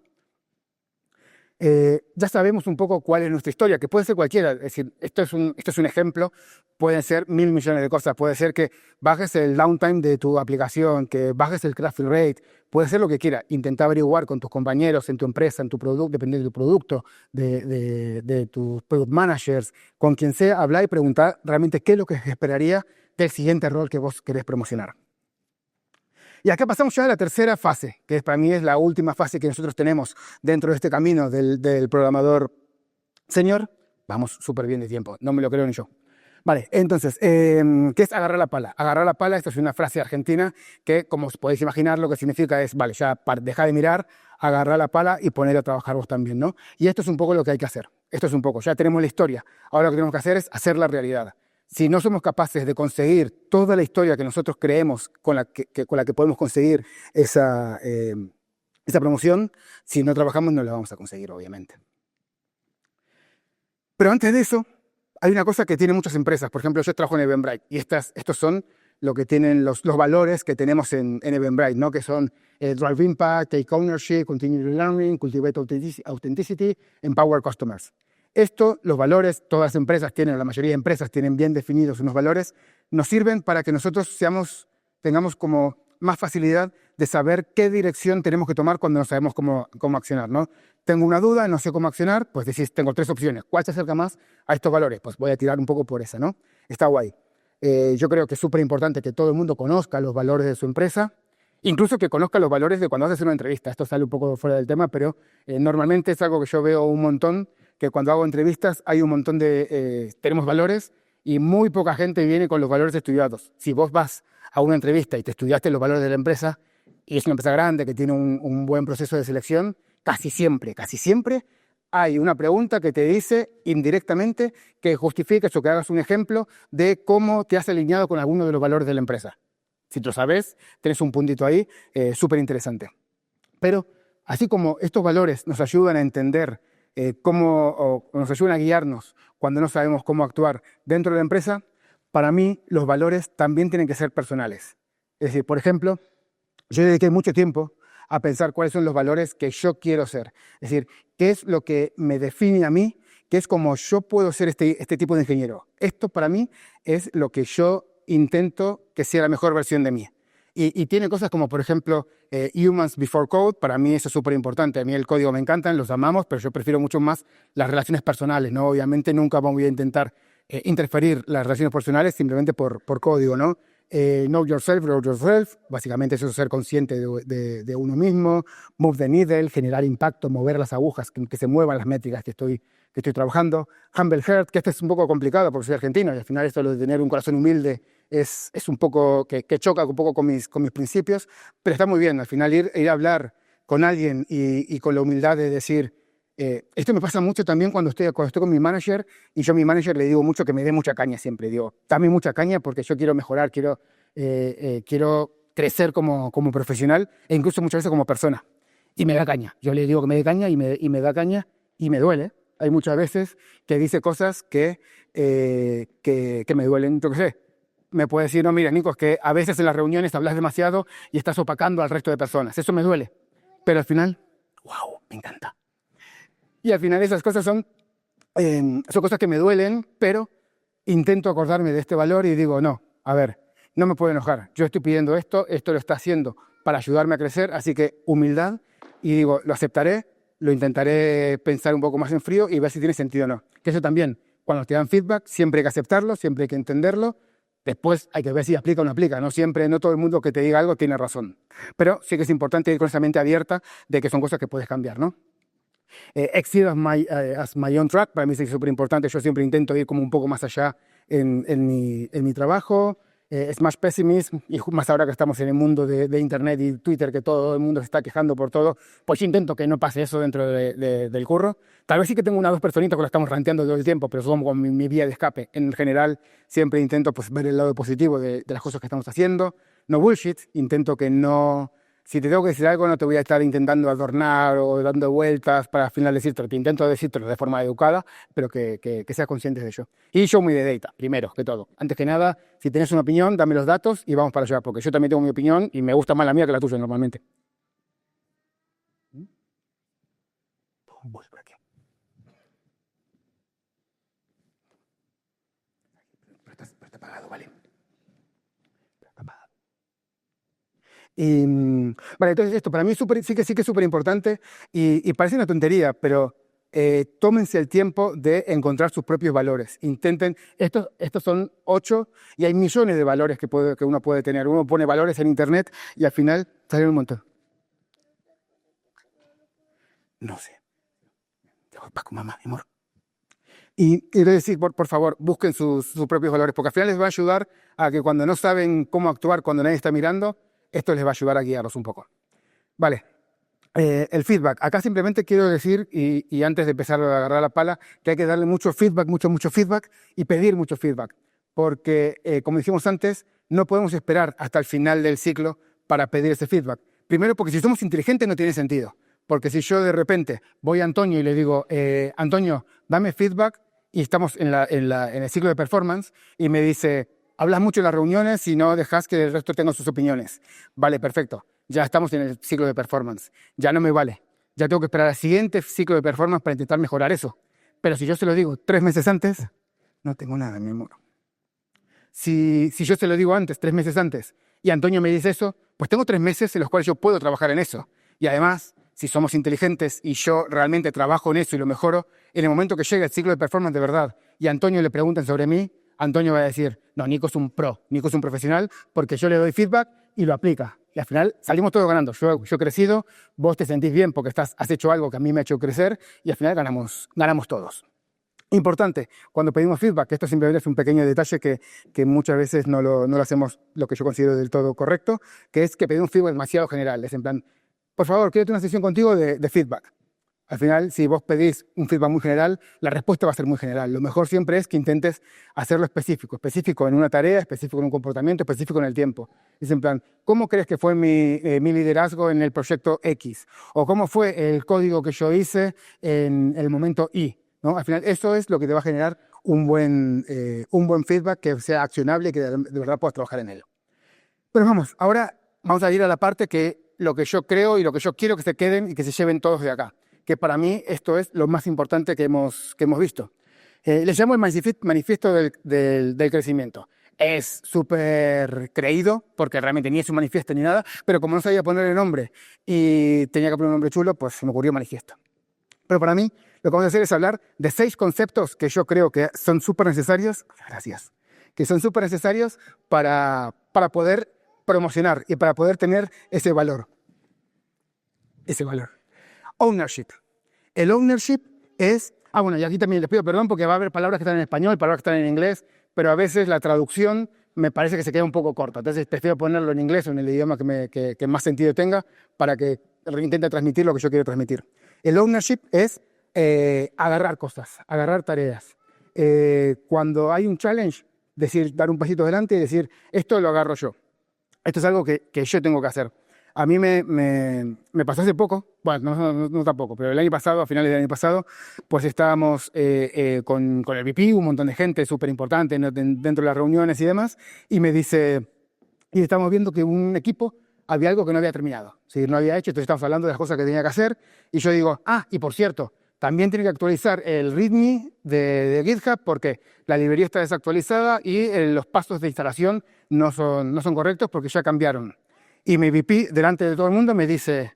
Ya sabemos un poco cuál es nuestra historia, que puede ser cualquiera. Es decir, esto es un ejemplo, pueden ser 1000 millones de cosas. Puede ser que bajes el downtime de tu aplicación, que bajes el traffic rate, puede ser lo que quiera. Intenta averiguar con tus compañeros en tu empresa, en tu producto, depende de tu producto, de tus product managers, con quien sea, hablar y preguntar realmente qué es lo que esperaría del siguiente rol que vos querés promocionar. Y acá pasamos ya a la tercera fase, que para mí es la última fase que nosotros tenemos dentro de este camino del programador senior. Vamos súper bien de tiempo, no me lo creo ni yo. Vale, entonces, ¿qué es agarrar la pala? Agarrar la pala, esto es una frase argentina que, como os podéis imaginar, lo que significa es, vale, ya deja de mirar, agarrar la pala y poner a trabajar vos también, ¿no? Y esto es un poco lo que hay que hacer. Esto es un poco, ya tenemos la historia. Ahora lo que tenemos que hacer es hacer la realidad. Si no somos capaces de conseguir toda la historia que nosotros creemos con la que podemos conseguir esa promoción, si no trabajamos no la vamos a conseguir, obviamente. Pero antes de eso, hay una cosa que tienen muchas empresas. Por ejemplo, yo trabajo en Eventbrite y estos son lo que tienen los valores que tenemos en Eventbrite, ¿no? Que son Drive Impact, Take Ownership, Continue Learning, Cultivate Authenticity, Empower Customers. Esto, los valores, todas las empresas tienen, la mayoría de empresas tienen bien definidos unos valores, nos sirven para que nosotros tengamos como más facilidad de saber qué dirección tenemos que tomar cuando no sabemos cómo accionar, ¿no? Tengo una duda, no sé cómo accionar, pues decís, tengo 3 opciones. ¿Cuál se acerca más a estos valores? Pues voy a tirar un poco por esa, ¿no? Está guay. Yo creo que es súper importante que todo el mundo conozca los valores de su empresa, incluso que conozca los valores de cuando haces una entrevista. Esto sale un poco fuera del tema, pero normalmente es algo que yo veo un montón, que cuando hago entrevistas hay un montón tenemos valores y muy poca gente viene con los valores estudiados. Si vos vas a una entrevista y te estudiaste los valores de la empresa, y es una empresa grande que tiene un buen proceso de selección, casi siempre hay una pregunta que te dice indirectamente que justifiques o que hagas un ejemplo de cómo te has alineado con alguno de los valores de la empresa. Si tú lo sabes, tenés un puntito ahí súper interesante. Pero así como estos valores nos ayudan a entender o nos ayudan a guiarnos cuando no sabemos cómo actuar dentro de la empresa, para mí los valores también tienen que ser personales. Es decir, por ejemplo, yo dediqué mucho tiempo a pensar cuáles son los valores que yo quiero ser. Es decir, qué es lo que me define a mí, qué es como yo puedo ser este tipo de ingeniero. Esto para mí es lo que yo intento que sea la mejor versión de mí. Y tiene cosas como, por ejemplo, Humans Before Code. Para mí eso es súper importante. A mí el código me encanta, los amamos, pero yo prefiero mucho más las relaciones personales, ¿no? Obviamente nunca voy a intentar interferir las relaciones personales simplemente por código, ¿no? Know yourself, grow yourself. Básicamente eso es ser consciente de uno mismo. Move the needle, generar impacto, mover las agujas, que se muevan las métricas que estoy trabajando. Humble heart, que este es un poco complicado porque soy argentino y al final esto de tener un corazón humilde es un poco que choca un poco con mis principios, pero está muy bien. Al final ir a hablar con alguien y con la humildad de decir, esto me pasa mucho también cuando estoy con mi manager, y yo a mi manager le digo mucho que me dé mucha caña siempre. Digo, dame mucha caña porque yo quiero mejorar, quiero crecer como profesional e incluso muchas veces como persona. Y me da caña. Yo le digo que me dé caña y me da caña y me duele. Hay muchas veces que dice cosas que me duelen, yo qué sé. Me puede decir, no, mira, Nico, es que a veces en las reuniones hablas demasiado y estás opacando al resto de personas. Eso me duele. Pero al final, wow, me encanta. Y al final esas cosas son cosas que me duelen, pero intento acordarme de este valor y digo, no, a ver, no me puedo enojar. Yo estoy pidiendo esto lo está haciendo para ayudarme a crecer, así que humildad, y digo, lo aceptaré, lo intentaré pensar un poco más en frío y ver si tiene sentido o no. Que eso también, cuando te dan feedback, siempre hay que aceptarlo, siempre hay que entenderlo. Después hay que ver si aplica o no aplica. No siempre, no todo el mundo que te diga algo tiene razón. Pero sí que es importante ir con esa mente abierta de que son cosas que puedes cambiar, ¿no? Exceed as my own track, para mí es súper importante. Yo siempre intento ir como un poco más allá en mi trabajo. Smash Pessimism, y más ahora que estamos en el mundo de Internet y Twitter, que todo el mundo se está quejando por todo, pues intento que no pase eso dentro del curro. Tal vez sí que tengo una o dos personitas que lo estamos ranteando todo el tiempo, pero son como mi vía de escape. En general, siempre intento pues, ver el lado positivo de las cosas que estamos haciendo. No bullshit, intento que no... Si te tengo que decir algo, no te voy a estar intentando adornar o dando vueltas para al final decírtelo. Te intento decírtelo de forma educada, pero que seas consciente de ello. Y show me the data, primero que todo. Antes que nada, si tienes una opinión, dame los datos y vamos para allá, porque yo también tengo mi opinión y me gusta más la mía que la tuya normalmente. Voy por aquí. Pero está apagado, ¿vale? Y, vale, entonces esto para mí sí que es súper importante y parece una tontería, pero tómense el tiempo de encontrar sus propios valores. Intenten, estos son 8 y hay millones de valores que uno puede tener. Uno pone valores en internet y al final salen un montón. No sé. Vas con mamá, mi amor. Y quiero decir, por favor, busquen sus propios valores, porque al final les va a ayudar a que cuando no saben cómo actuar, cuando nadie está mirando, esto les va a ayudar a guiarlos un poco. Vale, el feedback. Acá simplemente quiero decir, y antes de empezar a agarrar la pala, que hay que darle mucho feedback, mucho feedback y pedir mucho feedback. Porque, como dijimos antes, no podemos esperar hasta el final del ciclo para pedir ese feedback. Primero, porque si somos inteligentes no tiene sentido. Porque si yo de repente voy a Antonio y le digo, Antonio, dame feedback, y estamos en el ciclo de performance, y me dice, hablas mucho en las reuniones y no dejas que el resto tenga sus opiniones. Vale, perfecto. Ya estamos en el ciclo de performance. Ya no me vale. Ya tengo que esperar al siguiente ciclo de performance para intentar mejorar eso. Pero si yo se lo digo 3 meses antes, no tengo nada, mi amor. Si yo se lo digo antes, 3 meses antes, y Antonio me dice eso, pues tengo 3 meses en los cuales yo puedo trabajar en eso. Y además, si somos inteligentes y yo realmente trabajo en eso y lo mejoro, en el momento que llegue el ciclo de performance de verdad y a Antonio le pregunten sobre mí, Antonio va a decir, no, Nico es un pro, Nico es un profesional, porque yo le doy feedback y lo aplica. Y al final salimos todos ganando. Yo he crecido, vos te sentís bien porque has hecho algo que a mí me ha hecho crecer y al final ganamos todos. Importante, cuando pedimos feedback, esto simplemente es un pequeño detalle que muchas veces no lo hacemos lo que yo considero del todo correcto, que es que pedimos feedback demasiado general. Es en plan, por favor, quiero tener una sesión contigo de feedback. Al final, si vos pedís un feedback muy general, la respuesta va a ser muy general. Lo mejor siempre es que intentes hacerlo específico en una tarea, específico en un comportamiento, específico en el tiempo. Es en plan, ¿cómo crees que fue mi liderazgo en el proyecto X? ¿O cómo fue el código que yo hice en el momento Y? ¿No? Al final, eso es lo que te va a generar un buen feedback que sea accionable y que de verdad puedas trabajar en él. Pero vamos, ahora vamos a ir a la parte que lo que yo creo y lo que yo quiero que se queden y que se lleven todos de acá. Que para mí esto es lo más importante que hemos visto. Les llamo el manifiesto del crecimiento. Es súper creído, porque realmente ni es un manifiesto ni nada, pero como no sabía ponerle nombre y tenía que poner un nombre chulo, pues se me ocurrió manifiesto. Pero para mí lo que vamos a hacer es hablar de 6 conceptos que yo creo que son súper necesarios, gracias, que son súper necesarios para poder promocionar y para poder tener ese valor. Ese valor. Ownership. El ownership es... bueno, y aquí también les pido perdón porque va a haber palabras que están en español, palabras que están en inglés, pero a veces la traducción me parece que se queda un poco corta. Entonces prefiero ponerlo en inglés o en el idioma que más sentido tenga para que intente transmitir lo que yo quiero transmitir. El ownership es agarrar cosas, agarrar tareas. Cuando hay un challenge, dar un pasito adelante y decir, esto lo agarro yo. Esto es algo que yo tengo que hacer. A mí me pasó hace poco, bueno, no tampoco, pero el año pasado, a finales del año pasado, pues estábamos con el VP, un montón de gente súper importante dentro de las reuniones y demás, y me dice, y estamos viendo que un equipo había algo que no había terminado, si no había hecho, entonces estamos hablando de las cosas que tenía que hacer, y yo digo, y por cierto, también tiene que actualizar el README de GitHub porque la librería está desactualizada y los pasos de instalación no son correctos porque ya cambiaron. Y mi VP, delante de todo el mundo, me dice,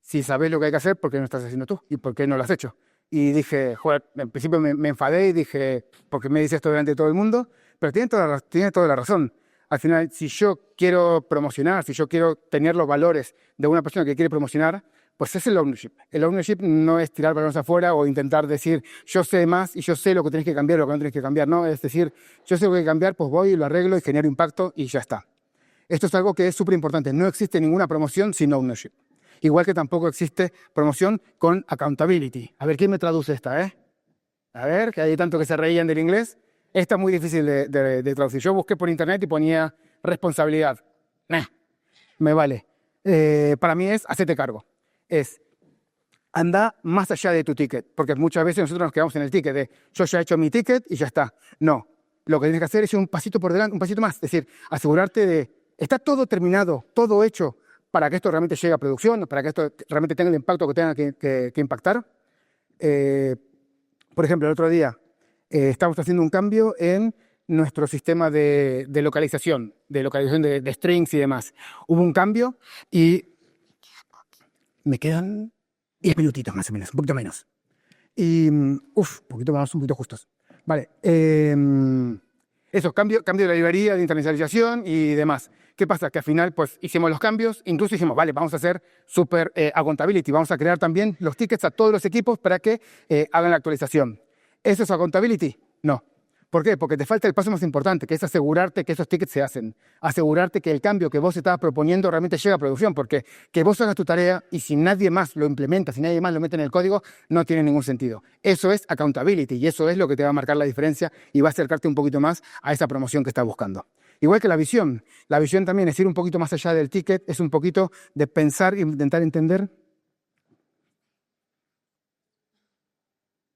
si sabes lo que hay que hacer, ¿por qué no estás haciendo tú? ¿Y por qué no lo has hecho? Y dije, joder, en principio me enfadé y dije, ¿por qué me dices esto delante de todo el mundo? Pero tiene toda la razón. Al final, si yo quiero promocionar, si yo quiero tener los valores de una persona que quiere promocionar, pues es el ownership. El ownership no es tirar balones afuera o intentar decir, yo sé más y yo sé lo que tienes que cambiar o lo que no tienes que cambiar. No, es decir, yo sé lo que hay que cambiar, pues voy y lo arreglo y genero impacto y ya está. Esto es algo que es súper importante. No existe ninguna promoción sin ownership. Igual que tampoco existe promoción con accountability. A ver, ¿quién me traduce esta, A ver, que hay tanto que se reían del inglés. Esta es muy difícil de traducir. Yo busqué por internet y ponía responsabilidad. Me vale. Para mí es hacete cargo. Es anda más allá de tu ticket. Porque muchas veces nosotros nos quedamos en el ticket de yo ya he hecho mi ticket y ya está. No. Lo que tienes que hacer es ir un pasito por delante, un pasito más. Es decir, asegurarte de está todo terminado, todo hecho para que esto realmente llegue a producción, para que esto realmente tenga el impacto que tenga que impactar. Por ejemplo, el otro día estamos haciendo un cambio en nuestro sistema de localización de strings y demás. Hubo un cambio y me quedan 10 minutitos más o menos, un poquito menos. Y, un poquito más, un poquito justos. Vale, eso, cambio de la librería, de internacionalización y demás. ¿Qué pasa? Que al final pues hicimos los cambios, incluso dijimos, vale, vamos a hacer super accountability, vamos a crear también los tickets a todos los equipos para que hagan la actualización. ¿Eso es accountability? No. ¿Por qué? Porque te falta el paso más importante, que es asegurarte que esos tickets se hacen. Asegurarte que el cambio que vos estabas proponiendo realmente llega a producción, porque que vos hagas tu tarea y si nadie más lo implementa, si nadie más lo mete en el código, no tiene ningún sentido. Eso es accountability y eso es lo que te va a marcar la diferencia y va a acercarte un poquito más a esa promoción que estás buscando. Igual que la visión también es ir un poquito más allá del ticket, es un poquito de pensar e intentar entender.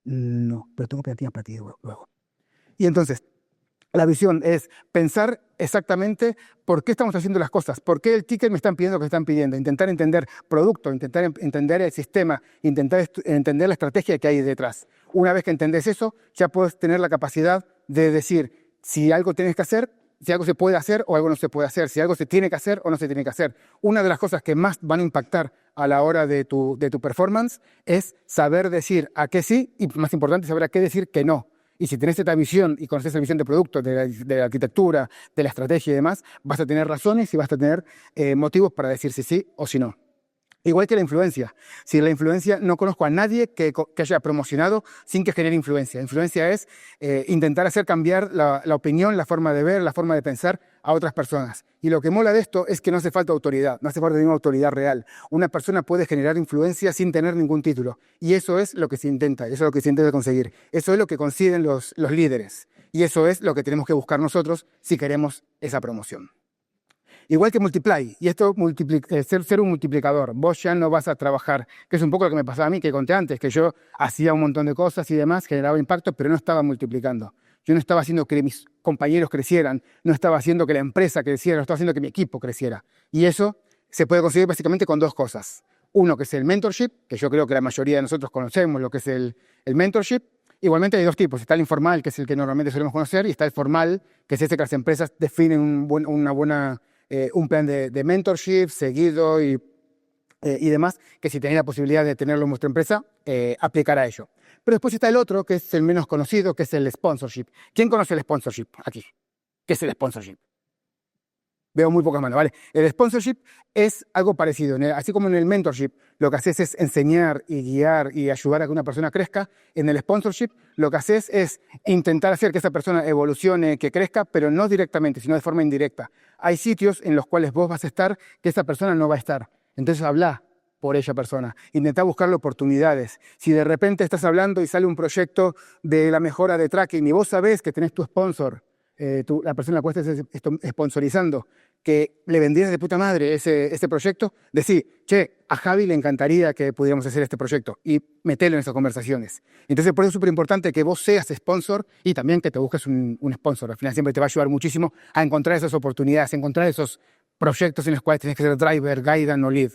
No, pero tengo pegatina para ti luego. Y entonces, la visión es pensar exactamente por qué estamos haciendo las cosas, por qué el ticket me están pidiendo lo que están pidiendo, intentar entender producto, intentar entender el sistema, intentar entender la estrategia que hay detrás. Una vez que entendés eso, ya puedes tener la capacidad de decir si algo tienes que hacer, si algo se puede hacer o algo no se puede hacer, si algo se tiene que hacer o no se tiene que hacer. Una de las cosas que más van a impactar a la hora de tu performance es saber decir a qué sí y, más importante, saber a qué decir que no. Y si tenés esta visión y conoces esa visión de producto, de la arquitectura, de la estrategia y demás, vas a tener razones y vas a tener motivos para decir si sí o si no. Igual que la influencia. Si la influencia, no conozco a nadie que haya promocionado sin que genere influencia. Influencia es intentar hacer cambiar la opinión, la forma de ver, la forma de pensar a otras personas. Y lo que mola de esto es que no hace falta autoridad, no hace falta ninguna autoridad real. Una persona puede generar influencia sin tener ningún título. Y eso es lo que se intenta, eso es lo que se intenta conseguir. Eso es lo que consiguen los líderes. Y eso es lo que tenemos que buscar nosotros si queremos esa promoción. Igual que Multiply, y esto ser un multiplicador. Vos ya no vas a trabajar, que es un poco lo que me pasaba a mí, que conté antes, que yo hacía un montón de cosas y demás, generaba impacto, pero no estaba multiplicando. Yo no estaba haciendo que mis compañeros crecieran, no estaba haciendo que la empresa creciera, no estaba haciendo que mi equipo creciera. Y eso se puede conseguir básicamente con dos cosas. Uno, que es el mentorship, que yo creo que la mayoría de nosotros conocemos lo que es el mentorship. Igualmente hay dos tipos. Está el informal, que es el que normalmente solemos conocer, y está el formal, que es ese que las empresas definen un plan de mentorship seguido y demás, que si tenéis la posibilidad de tenerlo en vuestra empresa, aplicar a ello. Pero después está el otro, que es el menos conocido, que es el sponsorship. ¿Quién conoce el sponsorship aquí? ¿Qué es el sponsorship? Veo muy pocas manos, ¿vale? El sponsorship es algo parecido. Así como en el mentorship lo que haces es enseñar y guiar y ayudar a que una persona crezca, en el sponsorship lo que haces es intentar hacer que esa persona evolucione, que crezca, pero no directamente, sino de forma indirecta. Hay sitios en los cuales vos vas a estar que esa persona no va a estar. Entonces habla por esa persona. Intentá buscarle oportunidades. Si de repente estás hablando y sale un proyecto de la mejora de tracking y vos sabés que tenés tu sponsor, la persona a la cual estás sponsorizando, que le vendrías de puta madre ese proyecto, decir, che, a Javi le encantaría que pudiéramos hacer este proyecto y metelo en esas conversaciones. Entonces, por eso es súper importante que vos seas sponsor y también que te busques un sponsor. Al final siempre te va a ayudar muchísimo a encontrar esas oportunidades, a encontrar esos proyectos en los cuales tienes que ser driver, guidance o lead.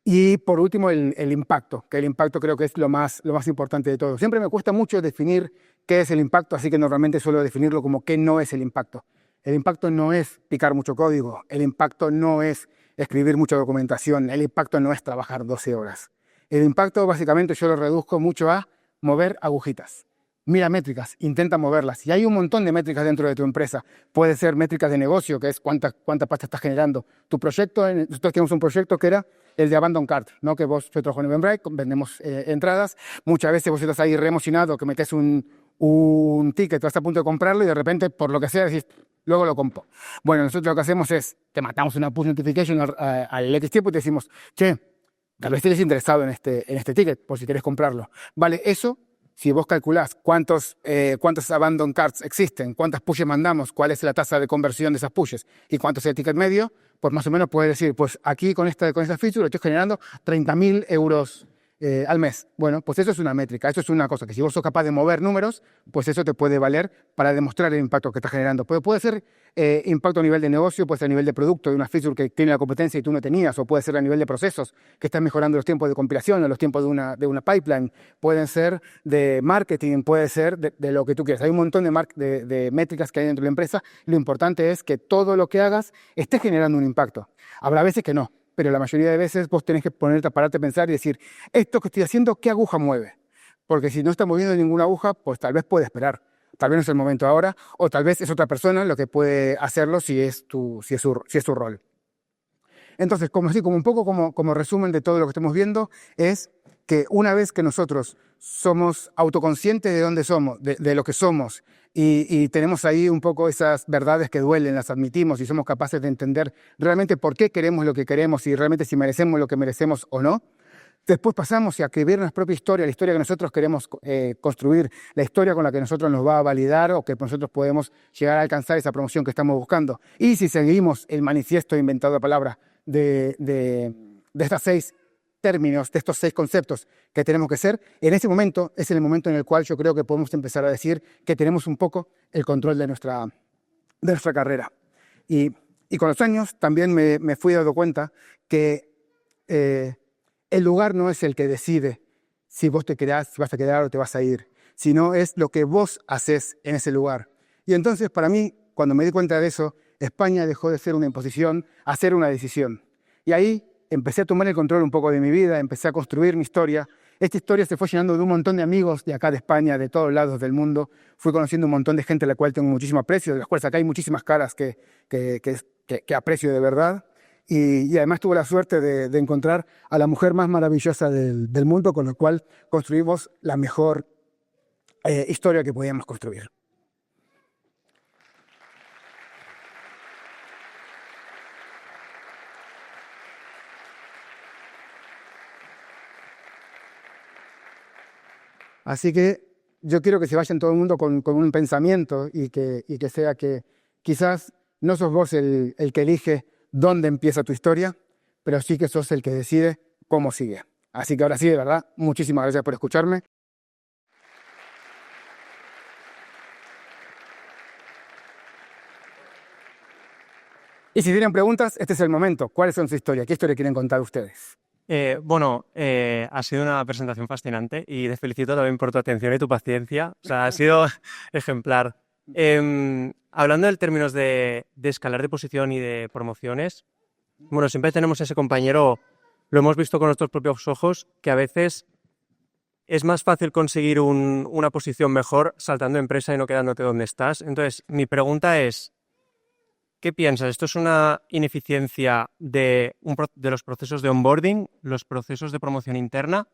Y por último, el impacto, que el impacto creo que es lo más importante de todo. Siempre me cuesta mucho definir qué es el impacto, así que normalmente suelo definirlo como qué no es el impacto. El impacto no es picar mucho código, el impacto no es escribir mucha documentación, el impacto no es trabajar 12 horas. El impacto básicamente yo lo reduzco mucho a mover agujitas. Mira métricas, intenta moverlas. Y hay un montón de métricas dentro de tu empresa. Puede ser métricas de negocio, que es cuánta pasta estás generando. Tu proyecto, nosotros tenemos un proyecto que era el de Abandon Cart, ¿no? Que vos trabajas en Eventbrite, vendemos entradas. Muchas veces vos estás ahí re emocionado, que metes un ticket, estás a punto de comprarlo y de repente, por lo que sea, decís, luego lo compro. Bueno, nosotros lo que hacemos es, te matamos una push notification al X tiempo y te decimos, che, tal vez estés interesado en este ticket, por si querés comprarlo. Vale, eso, si vos calculás cuántos abandon carts existen, cuántas pushes mandamos, cuál es la tasa de conversión de esas pushes y cuánto es el ticket medio, pues más o menos puedes decir, pues aquí con esta feature estoy generando 30.000 euros al mes. Bueno, pues eso es una métrica, eso es una cosa que si vos sos capaz de mover números, pues eso te puede valer para demostrar el impacto que estás generando. Pero puede ser impacto a nivel de negocio, puede ser a nivel de producto, de una feature que tiene la competencia y tú no tenías, o puede ser a nivel de procesos, que estás mejorando los tiempos de compilación o los tiempos de una pipeline, pueden ser de marketing, puede ser de lo que tú quieras. Hay un montón de métricas que hay dentro de la empresa. Lo importante es que todo lo que hagas esté generando un impacto. Habrá veces que no, pero la mayoría de veces vos tenés que ponerte a pararte a pensar y decir, esto que estoy haciendo, ¿qué aguja mueve? Porque si no está moviendo ninguna aguja, pues tal vez puede esperar. Tal vez no es el momento ahora, o tal vez es otra persona lo que puede hacerlo si es su rol. Entonces, como un poco como resumen de todo lo que estamos viendo, es que una vez que nosotros somos autoconscientes de dónde somos, de lo que somos, y tenemos ahí un poco esas verdades que duelen, las admitimos y somos capaces de entender realmente por qué queremos lo que queremos y realmente si merecemos lo que merecemos o no, después pasamos a escribir nuestra propia historia, la historia que nosotros queremos construir, la historia con la que nosotros nos va a validar o que nosotros podemos llegar a alcanzar esa promoción que estamos buscando. Y si seguimos el manifiesto inventado de palabra de estas 6 términos, de estos 6 conceptos que tenemos que ser, en ese momento es el momento en el cual yo creo que podemos empezar a decir que tenemos un poco el control de nuestra carrera. Y con los años también me fui dando cuenta que el lugar no es el que decide si vos te quedás, si vas a quedar o te vas a ir, sino es lo que vos haces en ese lugar. Y entonces, para mí, cuando me di cuenta de eso, España dejó de ser una imposición a ser una decisión. Y ahí empecé a tomar el control un poco de mi vida, empecé a construir mi historia. Esta historia se fue llenando de un montón de amigos de acá de España, de todos lados del mundo. Fui conociendo un montón de gente a la cual tengo muchísimo aprecio, de las cuales acá hay muchísimas caras que aprecio de verdad. Y además tuve la suerte de encontrar a la mujer más maravillosa del mundo, con la cual construimos la mejor historia que podíamos construir. Así que yo quiero que se vayan todo el mundo con un pensamiento y que sea que quizás no sos vos el que elige dónde empieza tu historia, pero sí que sos el que decide cómo sigue. Así que ahora sí, de verdad, muchísimas gracias por escucharme. Y si tienen preguntas, este es el momento. ¿Cuáles son su historia? ¿Qué historia quieren contar ustedes? Ha sido una presentación fascinante y te felicito también por tu atención y tu paciencia. O sea, ha sido ejemplar. Hablando en términos de escalar de posición y de promociones, bueno, siempre tenemos ese compañero, lo hemos visto con nuestros propios ojos, que a veces es más fácil conseguir una posición mejor saltando empresa y no quedándote donde estás. Entonces, mi pregunta es, ¿qué piensas? ¿Esto es una ineficiencia de los procesos de onboarding, los procesos de promoción interna,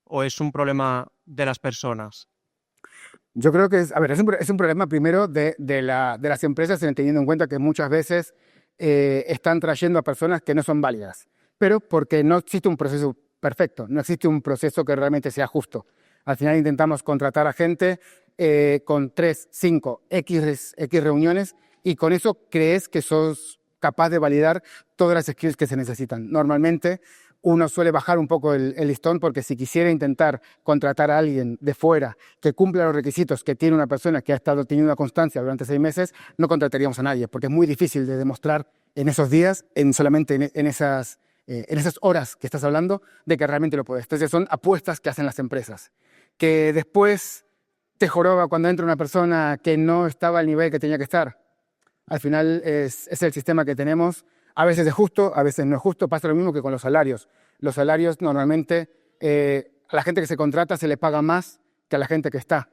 o es un problema de las personas? Yo creo que es un problema primero de las empresas, teniendo en cuenta que muchas veces están trayendo a personas que no son válidas, pero porque no existe un proceso perfecto, no existe un proceso que realmente sea justo. Al final intentamos contratar a gente con 3, 5, X reuniones y con eso crees que sos capaz de validar todas las skills que se necesitan. Normalmente, uno suele bajar un poco el listón, porque si quisiera intentar contratar a alguien de fuera que cumpla los requisitos que tiene una persona que ha estado teniendo una constancia durante 6 meses, no contrataríamos a nadie, porque es muy difícil de demostrar en esos días, solamente en esas horas que estás hablando, de que realmente lo puedes. Entonces son apuestas que hacen las empresas. Que después te joroba cuando entra una persona que no estaba al nivel que tenía que estar. Al final es el sistema que tenemos. A veces es justo, a veces no es justo. Pasa lo mismo que con los salarios. Los salarios normalmente a la gente que se contrata se le paga más que a la gente que está.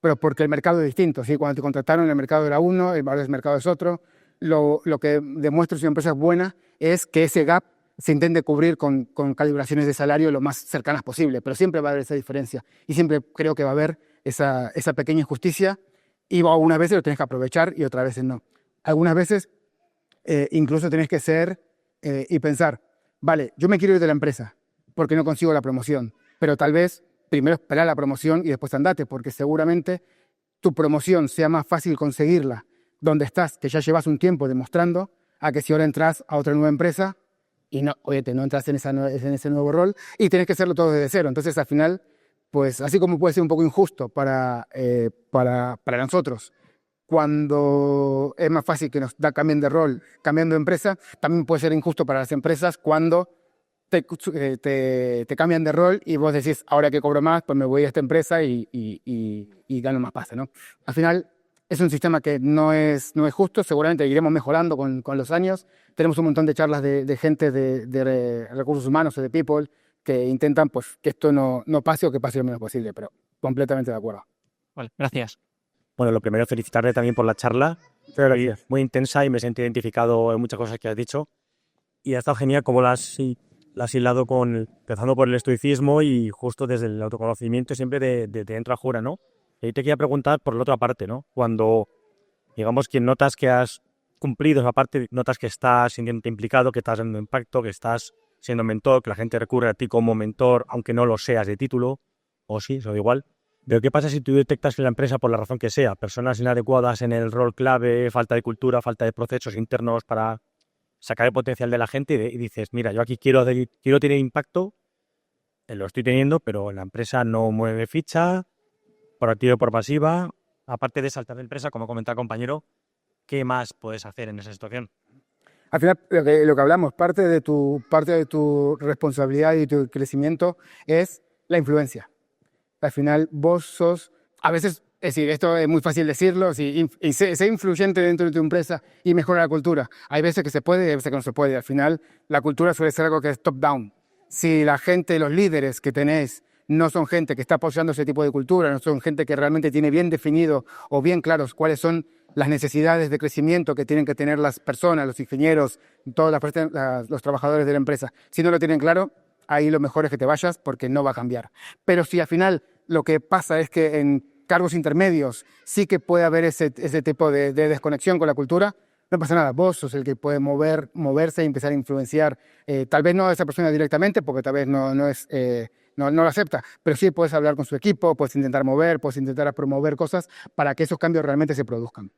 Pero porque el mercado es distinto, ¿sí? Cuando te contrataron el mercado era uno, ahora el mercado es otro. Lo que demuestra si una empresa es buena es que ese gap se intente cubrir con calibraciones de salario lo más cercanas posible, pero siempre va a haber esa diferencia y siempre creo que va a haber esa pequeña injusticia, y algunas veces lo tienes que aprovechar y otras veces no. Algunas veces incluso tienes que ser y pensar, vale, yo me quiero ir de la empresa porque no consigo la promoción, pero tal vez primero esperar la promoción y después andate, porque seguramente tu promoción sea más fácil conseguirla donde estás, que ya llevas un tiempo demostrando, a que si ahora entras a otra nueva empresa y no entras en ese nuevo rol y tienes que hacerlo todo desde cero. Entonces, al final, pues así como puede ser un poco injusto para nosotros, cuando es más fácil que nos cambien de rol, cambiando de empresa, también puede ser injusto para las empresas cuando te cambian de rol y vos decís, ahora que cobro más, pues me voy a esta empresa y gano más pasta, ¿no? Al final, es un sistema que no es justo, seguramente iremos mejorando con los años. Tenemos un montón de charlas de gente de recursos humanos o de people que intentan pues, que esto no pase o que pase lo menos posible, pero completamente de acuerdo. Vale, gracias. Bueno, lo primero, felicitarle también por la charla. Muy intensa y me sentí identificado en muchas cosas que has dicho. Y ha estado genial cómo la has hilado empezando por el estoicismo y justo desde el autoconocimiento siempre de dentro a fuera, ¿no? Y te quería preguntar por la otra parte, ¿no? Cuando, digamos, que notas que has cumplido esa parte, notas que estás sintiéndote implicado, que estás dando impacto, que estás siendo mentor, que la gente recurre a ti como mentor, aunque no lo seas de título, o sí, eso da igual. Pero ¿qué pasa si tú detectas en la empresa, por la razón que sea, personas inadecuadas en el rol clave, falta de cultura, falta de procesos internos para sacar el potencial de la gente y dices, mira, yo aquí quiero tener impacto, lo estoy teniendo, pero la empresa no mueve ficha, por activa y por pasiva, aparte de saltar de empresa, como comentaba el compañero, ¿qué más puedes hacer en esa situación? Al final, lo que hablamos, parte de tu responsabilidad y tu crecimiento es la influencia. Al final, vos sos, a veces, es decir, esto es muy fácil decirlo, y ser influyente dentro de tu empresa y mejorar la cultura. Hay veces que se puede y hay veces que no se puede. Al final, la cultura suele ser algo que es top-down. Si la gente, los líderes que tenés, no son gente que está apoyando ese tipo de cultura, no son gente que realmente tiene bien definido o bien claros cuáles son las necesidades de crecimiento que tienen que tener las personas, los ingenieros, todos los trabajadores de la empresa. Si no lo tienen claro, ahí lo mejor es que te vayas porque no va a cambiar. Pero si al final lo que pasa es que en cargos intermedios sí que puede haber ese tipo de desconexión con la cultura, no pasa nada. Vos sos el que puede moverse y empezar a influenciar. Tal vez no a esa persona directamente, porque tal vez no lo acepta, pero sí puedes hablar con su equipo, puedes intentar mover, puedes intentar promover cosas para que esos cambios realmente se produzcan.